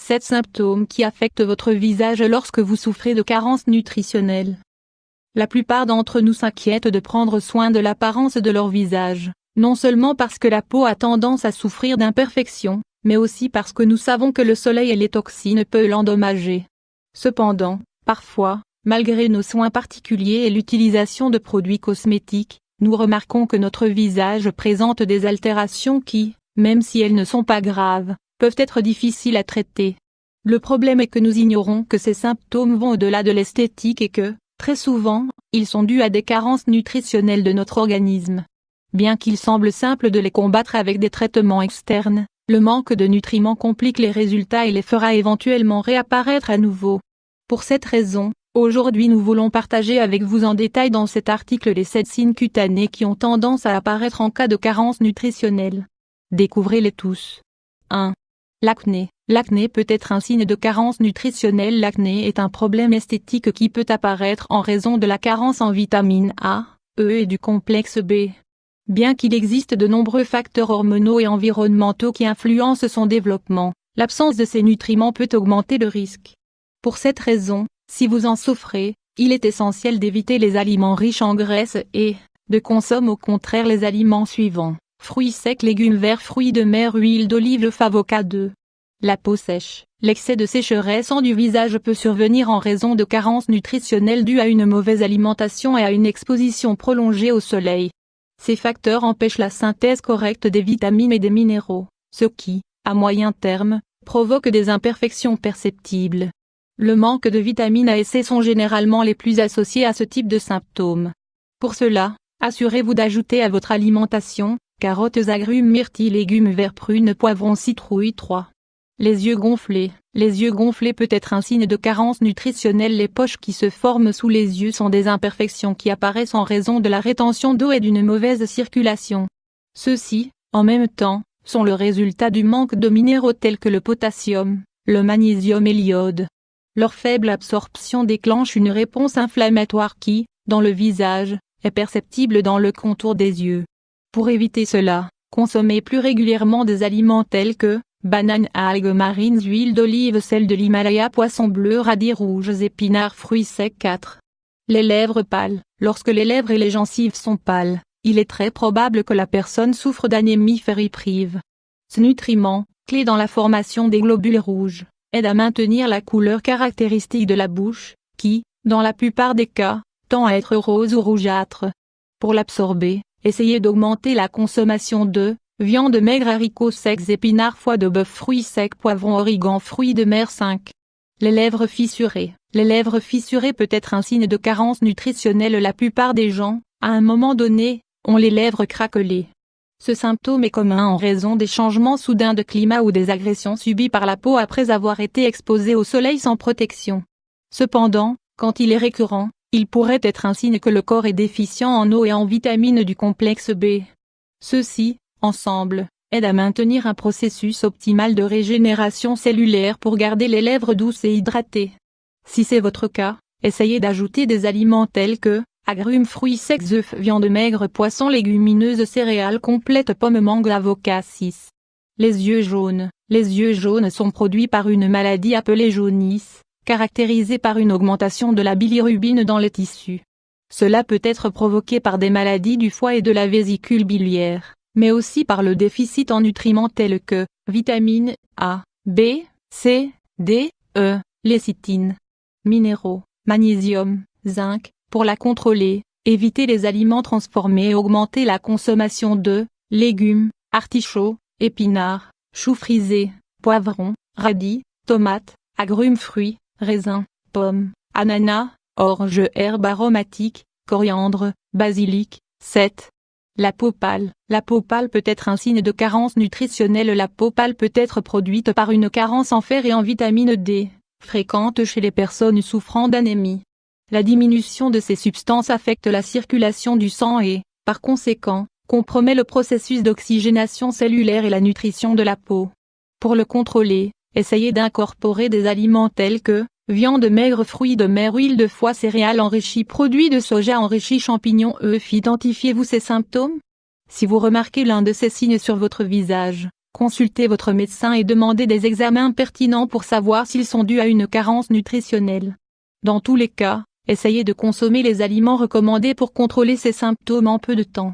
7 symptômes qui affectent votre visage lorsque vous souffrez de carences nutritionnelles. La plupart d'entre nous s'inquiètent de prendre soin de l'apparence de leur visage, non seulement parce que la peau a tendance à souffrir d'imperfections, mais aussi parce que nous savons que le soleil et les toxines peuvent l'endommager. Cependant, parfois, malgré nos soins particuliers et l'utilisation de produits cosmétiques, nous remarquons que notre visage présente des altérations qui, même si elles ne sont pas graves, peuvent être difficiles à traiter. Le problème est que nous ignorons que ces symptômes vont au-delà de l'esthétique et que, très souvent, ils sont dus à des carences nutritionnelles de notre organisme. Bien qu'il semble simple de les combattre avec des traitements externes, le manque de nutriments complique les résultats et les fera éventuellement réapparaître à nouveau. Pour cette raison, aujourd'hui nous voulons partager avec vous en détail dans cet article les 7 signes cutanés qui ont tendance à apparaître en cas de carence nutritionnelle. Découvrez-les tous. 1. L'acné. L'acné peut être un signe de carence nutritionnelle. L'acné est un problème esthétique qui peut apparaître en raison de la carence en vitamine A, E et du complexe B. Bien qu'il existe de nombreux facteurs hormonaux et environnementaux qui influencent son développement, l'absence de ces nutriments peut augmenter le risque. Pour cette raison, si vous en souffrez, il est essentiel d'éviter les aliments riches en graisse et de consommer au contraire les aliments suivants: fruits secs, légumes verts, fruits de mer, huile d'olive, œufs, avocado. La peau sèche. L'excès de sécheresse du visage peut survenir en raison de carences nutritionnelles dues à une mauvaise alimentation et à une exposition prolongée au soleil. Ces facteurs empêchent la synthèse correcte des vitamines et des minéraux, ce qui, à moyen terme, provoque des imperfections perceptibles. Le manque de vitamine A et C sont généralement les plus associés à ce type de symptômes. Pour cela, assurez-vous d'ajouter à votre alimentation carottes, agrumes, myrtilles, légumes verts, prunes, poivrons, citrouilles. 3. Les yeux gonflés. Les yeux gonflés peut être un signe de carence nutritionnelle. Les poches qui se forment sous les yeux sont des imperfections qui apparaissent en raison de la rétention d'eau et d'une mauvaise circulation. Ceux-ci, en même temps, sont le résultat du manque de minéraux tels que le potassium, le magnésium et l'iode. Leur faible absorption déclenche une réponse inflammatoire qui, dans le visage, est perceptible dans le contour des yeux. Pour éviter cela, consommez plus régulièrement des aliments tels que bananes, algues marines, huile d'olive, sel de l'Himalaya, poissons bleus, radis rouges, épinards, fruits secs. 4. Les lèvres pâles. Lorsque les lèvres et les gencives sont pâles, il est très probable que la personne souffre d'anémie ferriprive. Ce nutriment, clé dans la formation des globules rouges, aide à maintenir la couleur caractéristique de la bouche, qui, dans la plupart des cas, tend à être rose ou rougeâtre. Pour l'absorber, essayez d'augmenter la consommation de viande maigre, haricots secs, épinards, foie de bœuf, fruits secs, poivrons, origan, fruits de mer. 5. Les lèvres fissurées. Les lèvres fissurées peut être un signe de carence nutritionnelle. La plupart des gens, à un moment donné, ont les lèvres craquelées. Ce symptôme est commun en raison des changements soudains de climat ou des agressions subies par la peau après avoir été exposée au soleil sans protection. Cependant, quand il est récurrent, il pourrait être un signe que le corps est déficient en eau et en vitamines du complexe B. Ceux-ci, ensemble, aident à maintenir un processus optimal de régénération cellulaire pour garder les lèvres douces et hydratées. Si c'est votre cas, essayez d'ajouter des aliments tels que agrumes, fruits secs, œufs, viande maigre, poissons, légumineuses, céréales complètes, pommes, mangue, avocat. 6. Les yeux jaunes. Les yeux jaunes sont produits par une maladie appelée jaunisse, caractérisée par une augmentation de la bilirubine dans les tissus. Cela peut être provoqué par des maladies du foie et de la vésicule biliaire, mais aussi par le déficit en nutriments tels que vitamines A, B, C, D, E, lécithine. Minéraux, magnésium, zinc. Pour la contrôler, évitez les aliments transformés et augmentez la consommation de légumes, artichauts, épinards, choux frisés, poivrons, radis, tomates, agrumes, fruits, raisins, pommes, ananas, orge, herbes aromatiques, coriandre, basilic. 7. La peau pâle. La peau pâle peut être un signe de carence nutritionnelle. La peau pâle peut être produite par une carence en fer et en vitamine D, fréquente chez les personnes souffrant d'anémie. La diminution de ces substances affecte la circulation du sang et, par conséquent, compromet le processus d'oxygénation cellulaire et la nutrition de la peau. Pour le contrôler, essayez d'incorporer des aliments tels que viande maigre, fruits de mer, huile de foie, céréales enrichies, produits de soja enrichis, champignons, œufs. Identifiez-vous ces symptômes? Si vous remarquez l'un de ces signes sur votre visage, Consultez votre médecin et demandez des examens pertinents pour savoir s'ils sont dus à une carence nutritionnelle. Dans tous les cas, essayez de consommer les aliments recommandés pour contrôler ces symptômes en peu de temps.